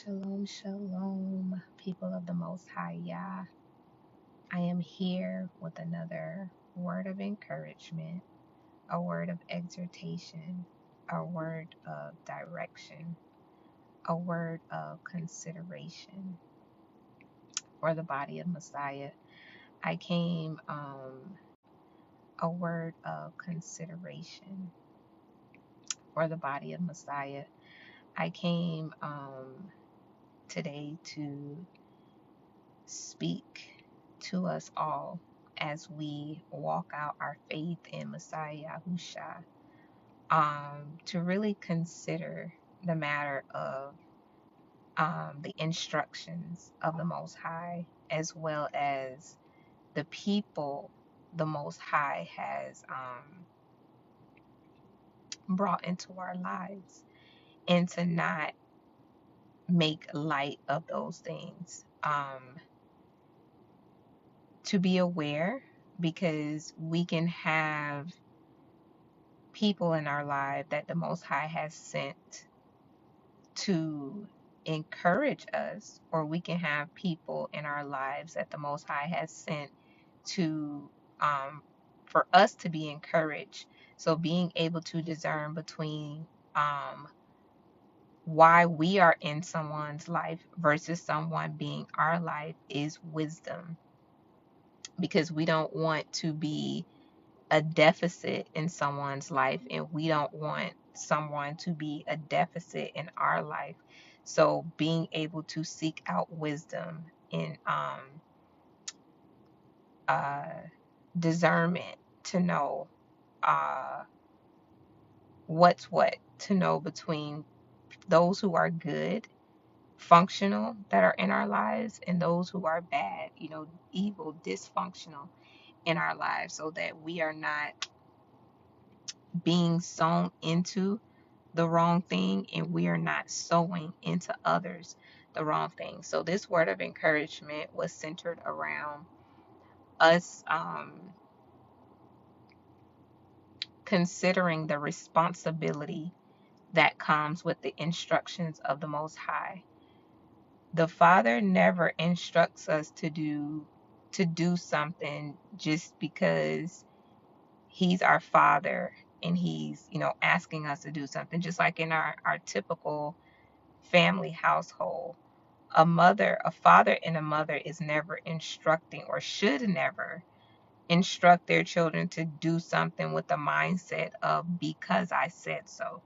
Shalom, shalom, people of the Most High Yah. I am here with another word of encouragement, a word of exhortation, a word of direction, a word of consideration for the body of Messiah. I came, a word of consideration for the body of Messiah. I came today to speak to us all as we walk out our faith in Messiah Yahusha, to really consider the matter of the instructions of the Most High, as well as the people the Most High has brought into our lives, and to not make light of those things. To be aware, because we can have people in our life that the Most High has sent to encourage us, or we can have people in our lives that the Most High has sent to for us to be encouraged. So being able to discern between why we are in someone's life versus someone being our life is wisdom, because we don't want to be a deficit in someone's life, and we don't want someone to be a deficit in our life. So being able to seek out wisdom and uh, discernment to know uh, what's what, to know between those who are good, functional, that are in our lives, and those who are bad, evil, dysfunctional in our lives, so that we are not being sown into the wrong thing, and we are not sowing into others the wrong thing. So this word of encouragement was centered around us considering the responsibility that comes with the instructions of the Most High. The Father never instructs us to do something just because he's our Father, and he's asking us to do something, just like in our typical family household. A father and a mother is never instructing, or should never instruct their children to do something with the mindset of, because I said so.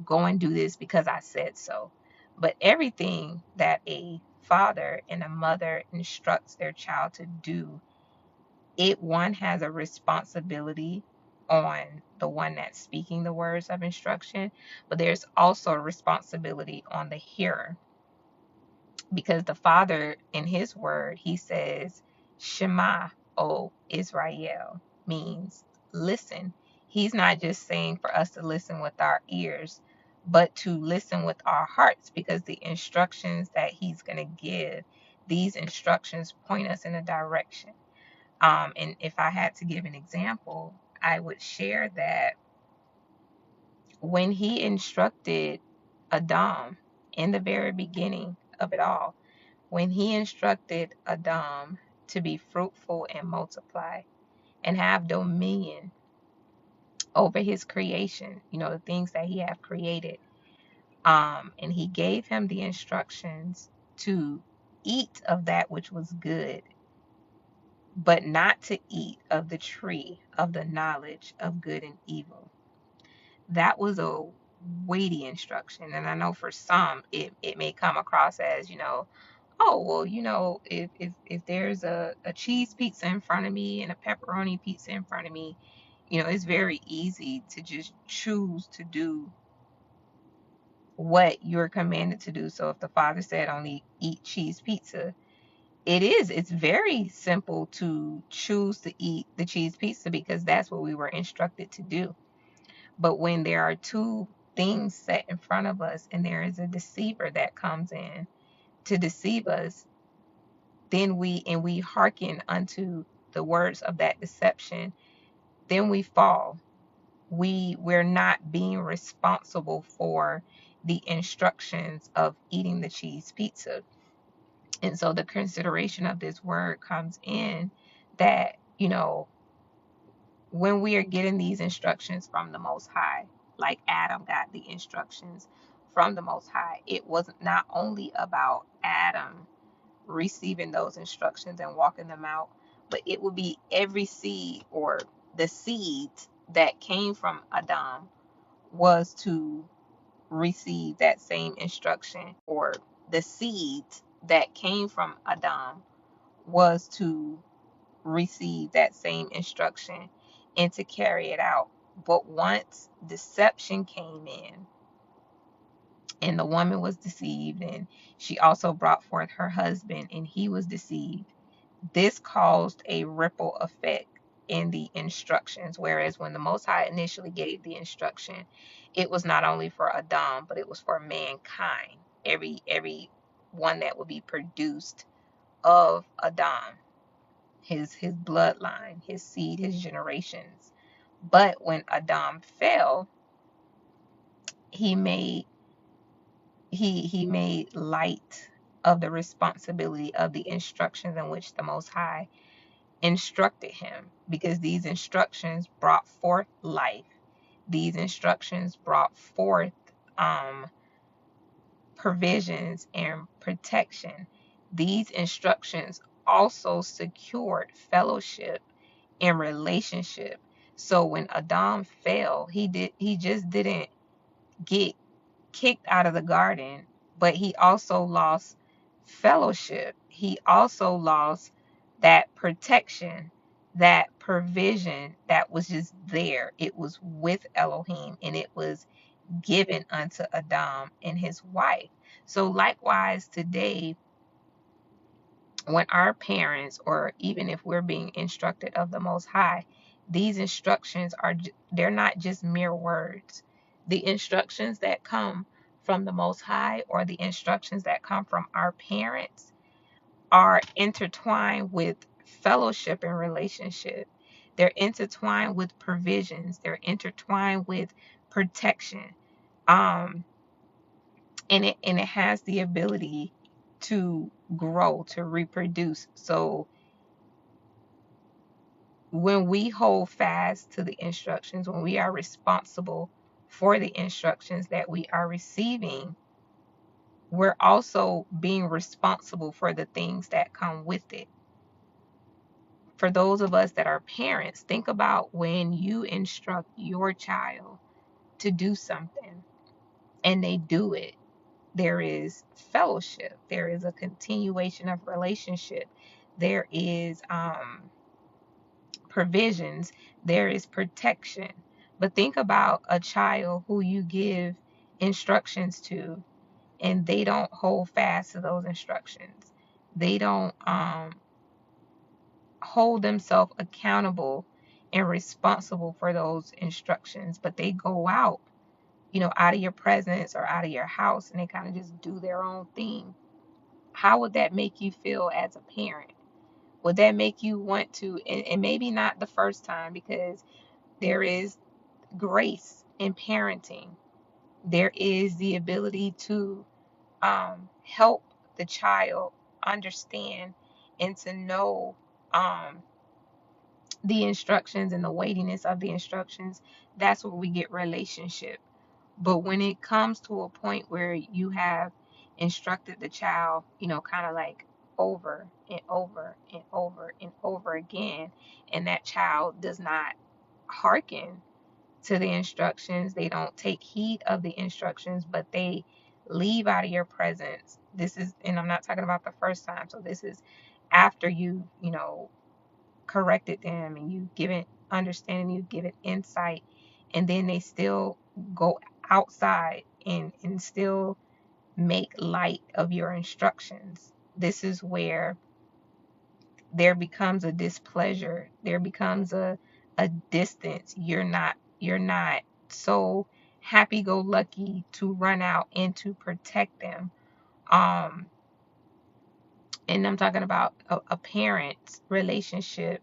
Go and do this because I said so. But everything that a father and a mother instructs their child to do, one has a responsibility on the one that's speaking the words of instruction, but there's also a responsibility on the hearer, because the Father, in his word, he says, Shema, O Israel, means listen. He's not just saying for us to listen with our ears, but to listen with our hearts, because the instructions that he's going to give, these instructions point us in a direction. And if I had to give an example, I would share that when he instructed Adam in the very beginning of it all, when he instructed Adam to be fruitful and multiply and have dominion over his creation, the things that he have created, and he gave him the instructions to eat of that which was good, but not to eat of the tree of the knowledge of good and evil. That was a weighty instruction. And I know for some, it may come across as, oh, well, if there's a cheese pizza in front of me and a pepperoni pizza in front of me, it's very easy to just choose to do what you're commanded to do. So if the Father said only eat cheese pizza, it's very simple to choose to eat the cheese pizza, because that's what we were instructed to do. But when there are two things set in front of us, and there is a deceiver that comes in to deceive us, then we hearken unto the words of that deception, then we fall. We're not being responsible for the instructions of eating the cheese pizza. And so the consideration of this word comes in that, when we are getting these instructions from the Most High, like Adam got the instructions from the Most High, it was not only about Adam receiving those instructions and walking them out, but it would be every seed, or the seed that came from Adam was to receive that same instruction, or the seed that came from Adam was to receive that same instruction and to carry it out. But once deception came in, and the woman was deceived, and she also brought forth her husband, and he was deceived, this caused a ripple effect in the instructions. Whereas when the Most High initially gave the instruction, it was not only for Adam, but it was for mankind. Every one that would be produced of Adam, his bloodline, his seed, his generations. But when Adam fell, he made he made light of the responsibility of the instructions in which the Most High instructed him, because these instructions brought forth life. These instructions brought forth provisions and protection. These instructions also secured fellowship and relationship. So when Adam fell, he just didn't get kicked out of the garden, but he also lost fellowship. He also lost that protection, that provision that was just there. It was with Elohim, and it was given unto Adam and his wife. So likewise today, when our parents, or even if we're being instructed of the Most High, these instructions they're not just mere words. The instructions that come from the Most High, or the instructions that come from our parents, are intertwined with fellowship and relationship. They're intertwined with provisions. They're intertwined with protection. Um, and it has the ability to grow, to reproduce. So when we hold fast to the instructions, when we are responsible for the instructions that we are receiving, we're also being responsible for the things that come with it. For those of us that are parents, think about when you instruct your child to do something and they do it. There is fellowship, there is a continuation of relationship, there is provisions, there is protection. But think about a child who you give instructions to, and they don't hold fast to those instructions. They don't hold themselves accountable and responsible for those instructions, but they go out, out of your presence or out of your house, and they kind of just do their own thing. How would that make you feel as a parent? Would that make you want to, and maybe not the first time, because there is grace in parenting. There is the ability to help the child understand and to know the instructions and the weightiness of the instructions. That's where we get relationship. But when it comes to a point where you have instructed the child, kind of like over and over and over and over again, and that child does not hearken to the instructions, they don't take heed of the instructions, but they leave out of your presence. This is, and I'm not talking about the first time. So this is after you corrected them and you've given understanding, you've given insight, and then they still go outside and still make light of your instructions. This is where there becomes a displeasure. There becomes a distance. You're not so happy go lucky to run out and to protect them. Um and I'm talking about a parent's relationship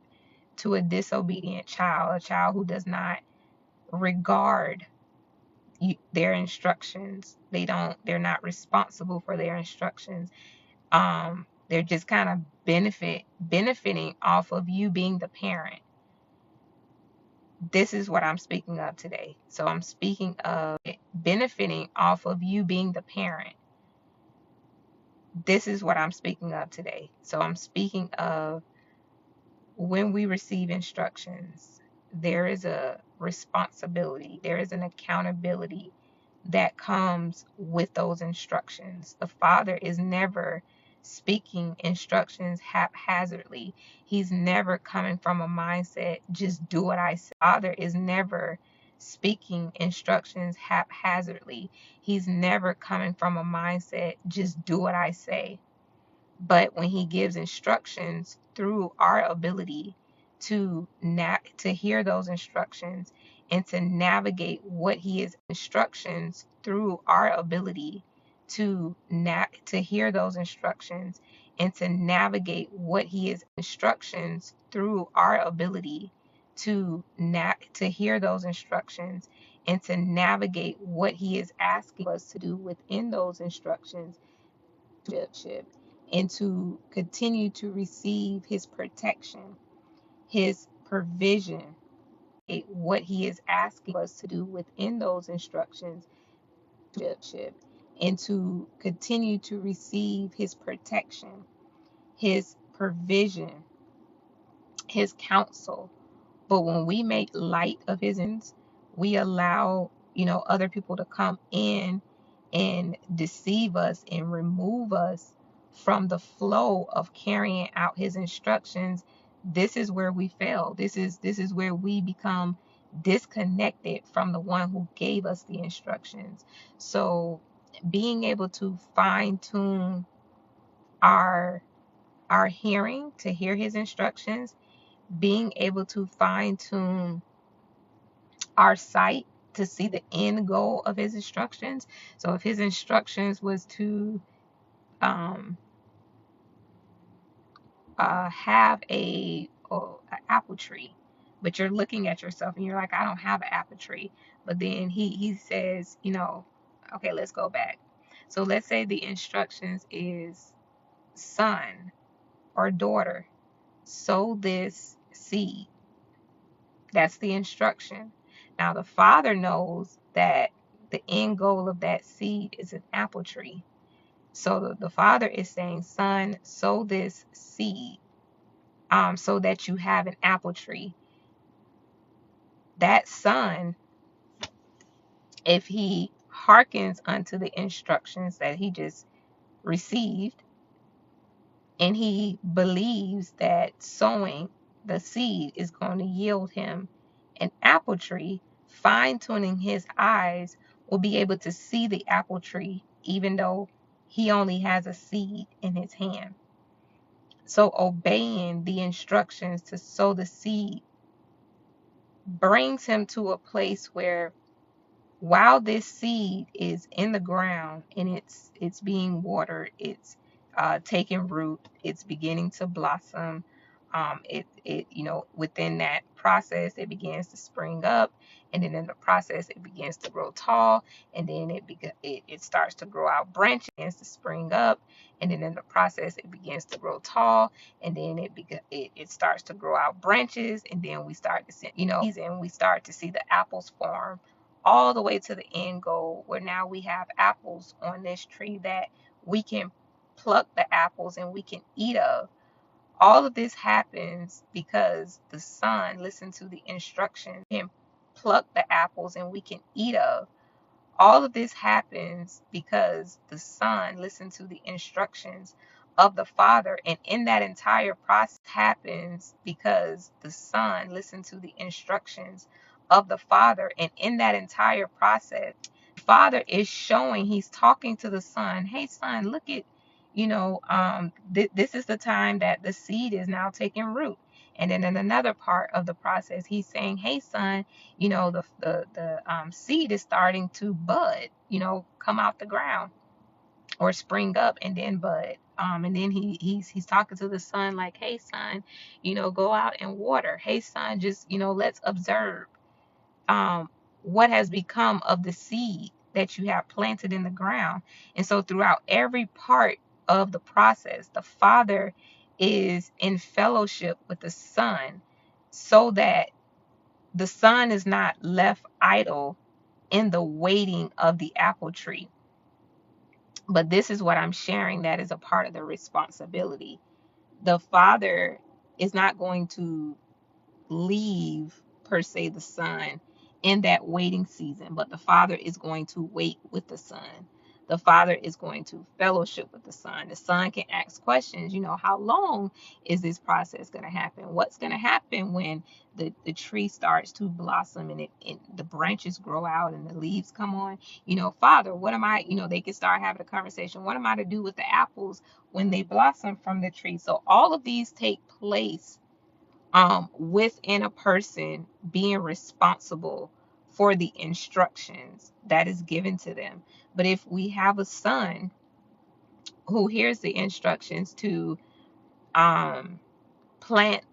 to a disobedient child, a child who does not regard their instructions, they're not responsible for their instructions. They're just kind of benefiting off of you being the parent. This is what I'm speaking of today. So I'm speaking of benefiting off of you being the parent. This is what I'm speaking of today. So I'm speaking of when we receive instructions, there is a responsibility, there is an accountability that comes with those instructions. The Father is never speaking instructions haphazardly. He's never coming from a mindset, just do what I say. Father is never speaking instructions haphazardly. He's never coming from a mindset, just do what I say. But when he gives instructions through our ability to hear those instructions and to navigate what he is instructions through our ability to hear those instructions and to navigate what he is instructions through our ability to hear those instructions and to navigate what he is asking us to do within those instructions, and to continue to receive his protection, his provision, what he is asking us to do within those instructions, and to continue to receive his protection, his provision, his counsel. But when we make light of his ends, we allow, other people to come in and deceive us and remove us from the flow of carrying out his instructions. This is where we fail. This is where we become disconnected from the one who gave us the instructions. So being able to fine tune our hearing to hear his instructions, being able to fine tune our sight to see the end goal of his instructions. So if his instructions was to um, have an apple tree, but you're looking at yourself and you're like, I don't have an apple tree. But then he says, okay, let's go back. So let's say the instructions is son or daughter, sow this seed. That's the instruction. Now, the father knows that the end goal of that seed is an apple tree. So the father is saying, son, sow this seed so that you have an apple tree. That son, if he hearkens unto the instructions that he just received, and he believes that sowing the seed is going to yield him an apple tree, fine tuning his eyes will be able to see the apple tree even though he only has a seed in his hand. So obeying the instructions to sow the seed brings him to a place where, while this seed is in the ground and it's being watered, it's taking root, it's beginning to blossom. Within that process, it begins to spring up, and then in the process, it begins to grow tall, and then it starts to grow out branches, begins to spring up, and then in the process, it begins to grow tall, and then it starts to grow out branches, and then we start to see, and we start to see the apples form, all the way to the end goal where now we have apples on this tree that we can pluck the apples and we can eat of. All of this happens because the son listened to the instructions and pluck the apples and we can eat of. All of this happens because the son listened to the instructions of the father, and in that entire process happens because the son listened to the instructions of the father, and in that entire process, the father is showing, he's talking to the son, hey son, look at, this is the time that the seed is now taking root. And then in another part of the process, he's saying, hey son, the seed is starting to bud, come out the ground or spring up and then bud. And then he's talking to the son like, hey son, go out and water. Hey son, just let's observe what has become of the seed. that you have planted in the ground. And so throughout every part of the process, the Father is in fellowship with the Son, so that the Son is not left idle in the waiting of the apple tree. But this is what I'm sharing that is a part of the responsibility. The Father is not going to leave, per se, the Son in that waiting season, but the Father is going to wait with the Son. The Father is going to fellowship with the Son. The Son can ask questions. How long is this process going to happen? What's going to happen when the tree starts to blossom and the branches grow out and the leaves come on? Father, what am I, they can start having a conversation. What am I to do with the apples when they blossom from the tree? So all of these take place within a person being responsible for the instructions that is given to them. But if we have a son who hears the instructions to um, plant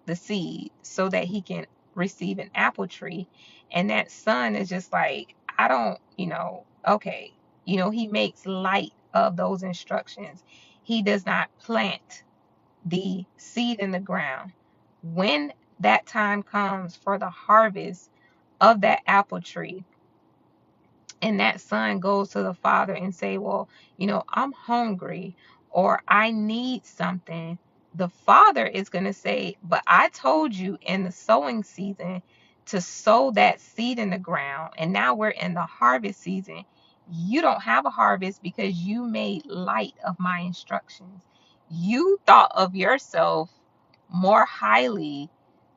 the seed so that he can receive an apple tree, and that son is just like, I don't, okay, he makes light of those instructions. He does not plant the seed in the ground. When that time comes for the harvest of that apple tree, and that son goes to the father and say, well, I'm hungry or I need something, the father is going to say, but I told you in the sowing season to sow that seed in the ground, and now we're in the harvest season. You don't have a harvest because you made light of my instructions. You thought of yourself more highly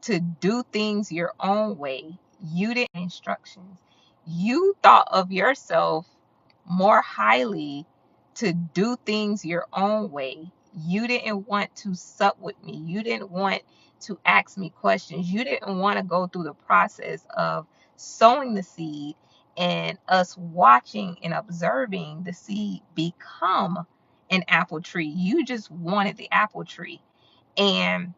to do things your own way. You didn't instructions. You thought of yourself more highly to do things your own way. You didn't want to sup with me. You didn't want to ask me questions. You didn't want to go through the process of sowing the seed and us watching and observing the seed become an apple tree. You just wanted the apple tree. And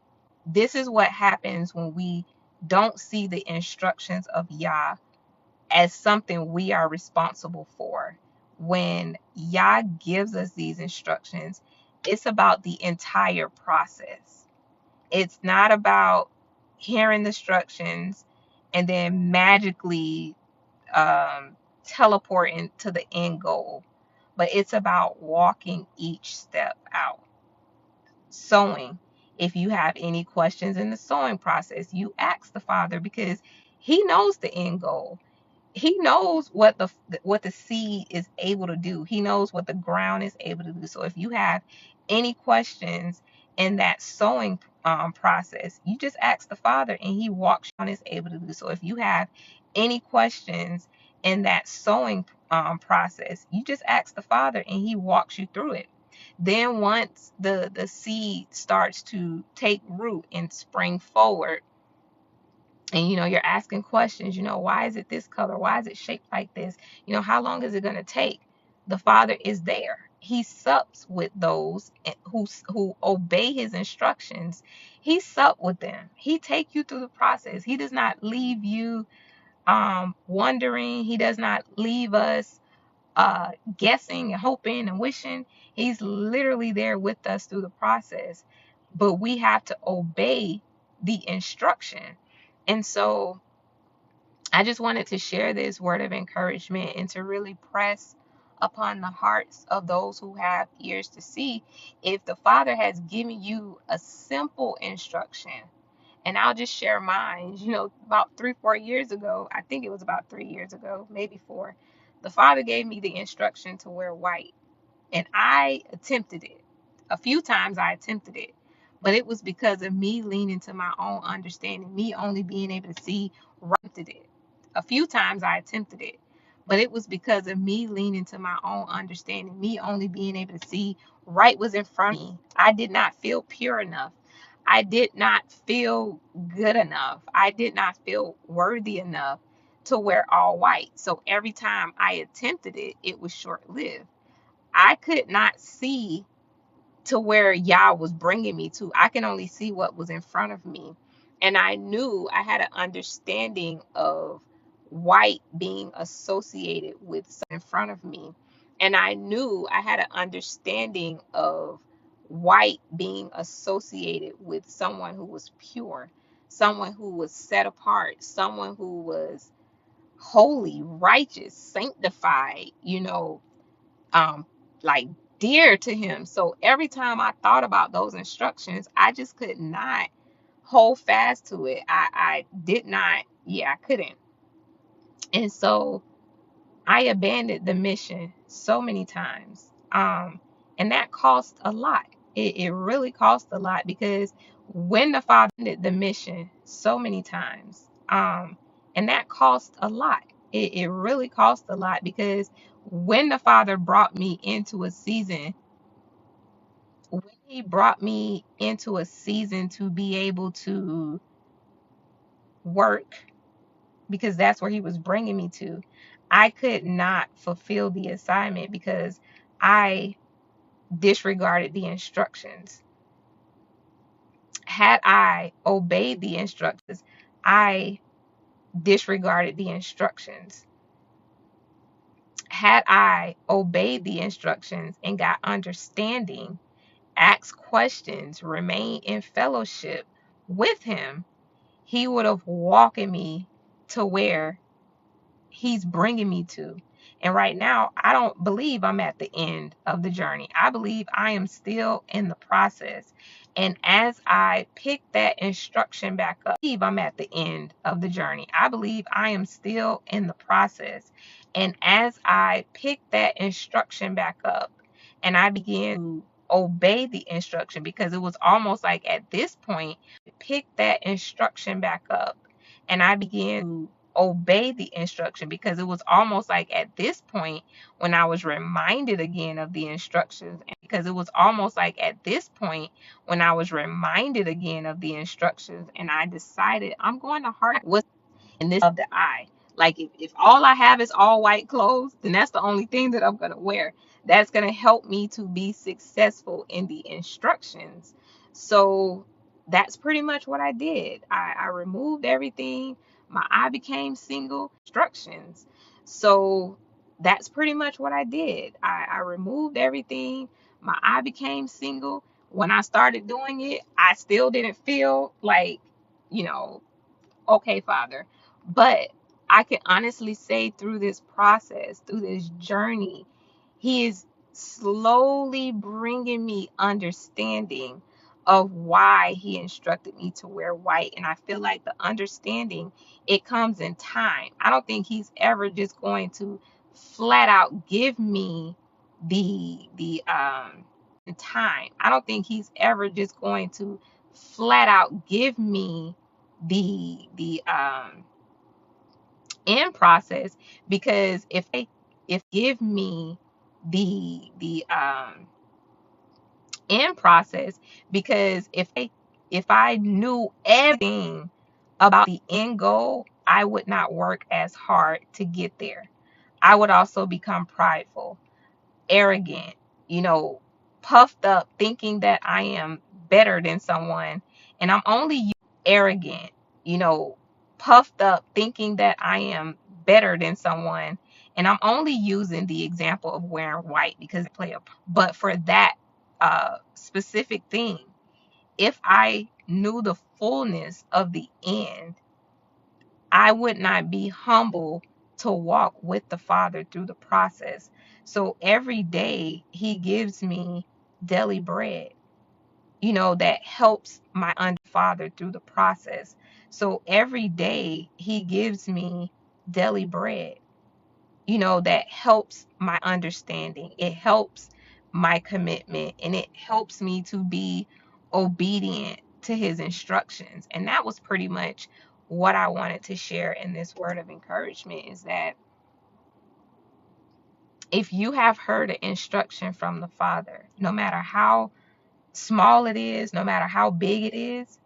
this is what happens when we don't see the instructions of Yah as something we are responsible for. When Yah gives us these instructions, it's about the entire process. It's not about hearing the instructions and then magically teleporting to the end goal, but it's about walking each step out. Sowing. If you have any questions in the sowing process, you ask the Father, because He knows the end goal. He knows what the seed is able to do. He knows what the ground is able to do. So if you have any questions in that sowing process, you just ask the Father, and He walks on is able to do. So if you have any questions in that sowing process, you just ask the Father, and He walks you through it. Then once the seed starts to take root and spring forward, and you're asking questions, why is it this color, why is it shaped like this, how long is it going to take, the Father is there. He sups with those who obey His instructions. He sup with them. He take you through the process. He does not leave you wondering. He does not leave us guessing and hoping and wishing. He's literally there with us through the process, but we have to obey the instruction. And so I just wanted to share this word of encouragement and to really press upon the hearts of those who have ears to see. If the Father has given you a simple instruction, and I'll just share mine, about 3-4 years ago, I think it was about 3 years ago, maybe 4, the Father gave me the instruction to wear white. And I attempted it. A few times I attempted it. But it was because of me leaning to my own understanding, me only being able to see right to it. A few times I attempted it. But it was because of me leaning to my own understanding, me only being able to see right was in front of me. I did not feel pure enough. I did not feel good enough. I did not feel worthy enough to wear all white. So every time I attempted it, it was short lived. I could not see to where Yah was bringing me to. I can only see what was in front of me. And I knew I had an understanding of white being associated with something in front of me. And I knew I had an understanding of white being associated with someone who was pure, someone who was set apart, someone who was holy, righteous, sanctified, um, like dear to him. So every time I thought about those instructions, I just could not hold fast to it. I did not, yeah, I couldn't. And so I abandoned the mission so many times. And that cost a lot. It really cost a lot because when the Father did the mission so many times, and that cost a lot. It really cost a lot because when the Father brought me into a season, when He brought me into a season to be able to work, because that's where He was bringing me to, I could not fulfill the assignment because I disregarded the instructions. Had I obeyed the instructions, I disregarded the instructions. Had I obeyed the instructions and got understanding, asked questions, remained in fellowship with Him, He would have walked me to where He's bringing me to. And right now, I don't believe I'm at the end of the journey. I believe I am still in the process. And as I pick that instruction back up, I believe I'm at the end of the journey. I believe I am still in the process. And as I pick that instruction back up and I begin to obey the instruction, because it was almost like at this point, pick that instruction back up and I began to obey the instruction, because it was almost like at this point when I was reminded again of the instructions, and because it was almost like at this point when I was reminded again of the instructions, and I decided I'm going to heart what's in this of the eye. Like if all I have is all white clothes, then that's the only thing that I'm gonna wear. That's gonna help me to be successful in the instructions. So that's pretty much what I did. I removed everything. My eye became single. Instructions. So that's pretty much what I did. I removed everything. My eye became single. When I started doing it, I still didn't feel like, you know, okay, Father. But I can honestly say through this process, through this journey, He is slowly bringing me understanding of why He instructed me to wear white. And I feel like the understanding, it comes in time. I don't think He's ever just going to flat out give me the time. I don't think He's ever just going to flat out give me the end process, because if give me the end process, because if I knew everything about the end goal, I would not work as hard to get there. I would also become prideful, arrogant, you know, puffed up, thinking that I am better than someone. And I'm only arrogant, you know, puffed up, thinking that I am better than someone. And I'm only using the example of wearing white because I play a, but for that specific thing, if I knew the fullness of the end, I would not be humble to walk with the Father through the process. So every day He gives me daily bread, that helps my Father through the process. So every day He gives me daily bread, that helps my understanding. It helps my commitment, and it helps me to be obedient to His instructions. And that was pretty much what I wanted to share in this word of encouragement, is that if you have heard an instruction from the Father, no matter how small it is, no matter how big it is,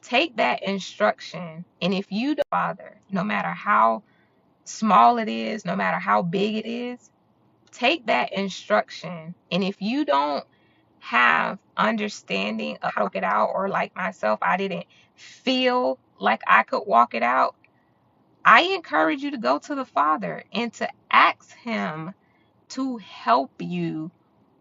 take that instruction. And if you, the Father, no matter how small it is, no matter how big it is, take that instruction. And if you don't have understanding of how to walk it out, or like myself, I didn't feel like I could walk it out, I encourage you to go to the Father and to ask Him to help you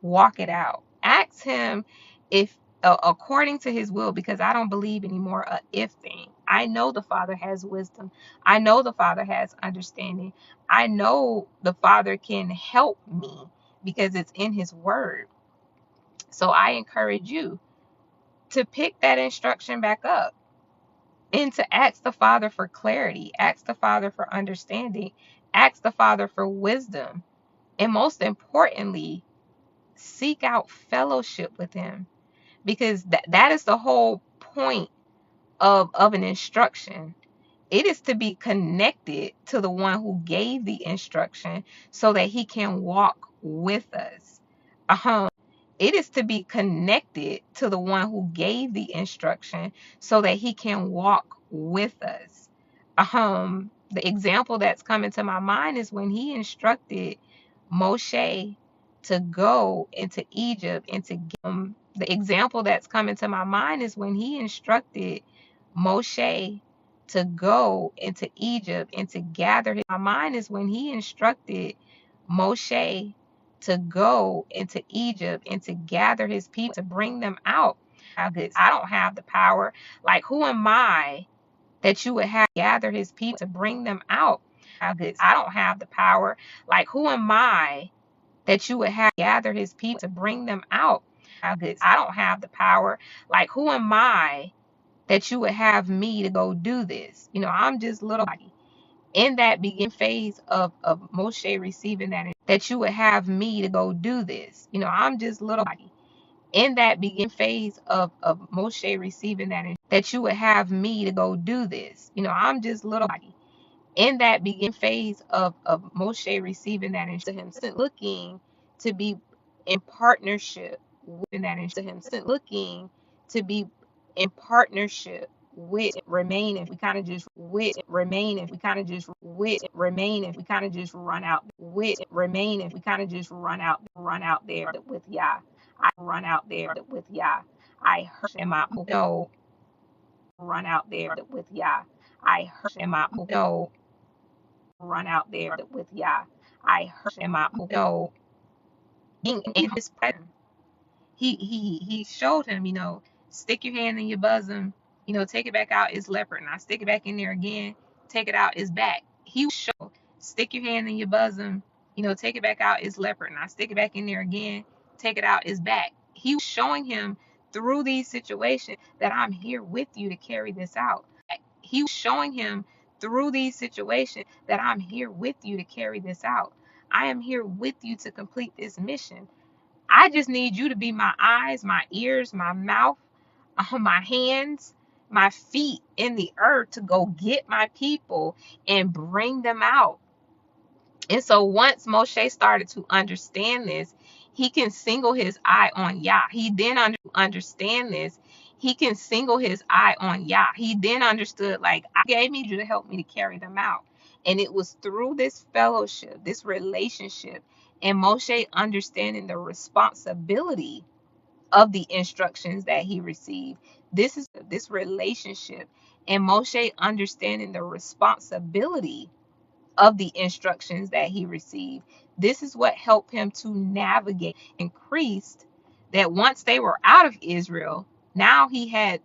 walk it out. Ask Him if, according to His will, because I don't believe anymore a if thing. I know the Father has wisdom. I know the Father has understanding. I know the Father can help me because it's in His Word. So I encourage you to pick that instruction back up and to ask the Father for clarity, ask the Father for understanding, ask the Father for wisdom, and most importantly, seek out fellowship with Him, because that is the whole point of an instruction. It is to be connected to the one who gave the instruction so that He can walk with us. It is to be connected to the one who gave the instruction so that He can walk with us. The example that's coming to my mind is when He instructed Moshe to go into Egypt and to the example that's coming to my mind is when He instructed Moshe to go into Egypt and to gather his, my mind is when He instructed Moshe to go into Egypt and to gather His people to bring them out. I don't have the power. Like, who am I that you would have gather His people to bring them out? I don't have the power. Like, who am I that you would have gather His people to bring them out? I don't have the power. Like, who am I that you would have me to go do this? I'm just little body. In that beginning phase of Moshe receiving that you would have me to go do this. I'm just little body. In that beginning phase of Moshe receiving that you would have me to go do this. I'm just little body. In that beginning phase of Moshe receiving that into him, looking to be in partnership with that into him, looking to be in partnership with remain if we kind of just with remain if we kind of just with remain if we kind of just run out with remain if we kind of just run out there with Yah. I run out there with Yah. I heard him out. No, run out there with Yah. I heard him out. No, run out there with Yah. I heard him out. No, being in His presence. He showed him, stick your hand in your bosom, take it back out, it's leopard. And I stick it back in there again, take it out, it's back. He showed, stick your hand in your bosom, take it back out, it's leopard. And I stick it back in there again, take it out, it's back. He was showing him through these situations that I'm here with you to carry this out. He was showing him through these situations that I'm here with you to carry this out. I am here with you to complete this mission. I just need you to be my eyes, my ears, my mouth, my hands, my feet in the earth to go get my people and bring them out. And so once Moshe started to understand this, he can single his eye on Yah. He then understand this. He can single his eye on Yah. He then understood, like, I gave me you to help me to carry them out. And it was through this fellowship, this relationship, and Moshe understanding the responsibility of the instructions that he received. This is this relationship, and Moshe understanding the responsibility of the instructions that he received. This is what helped him to navigate, increased that once they were out of Israel, now he had,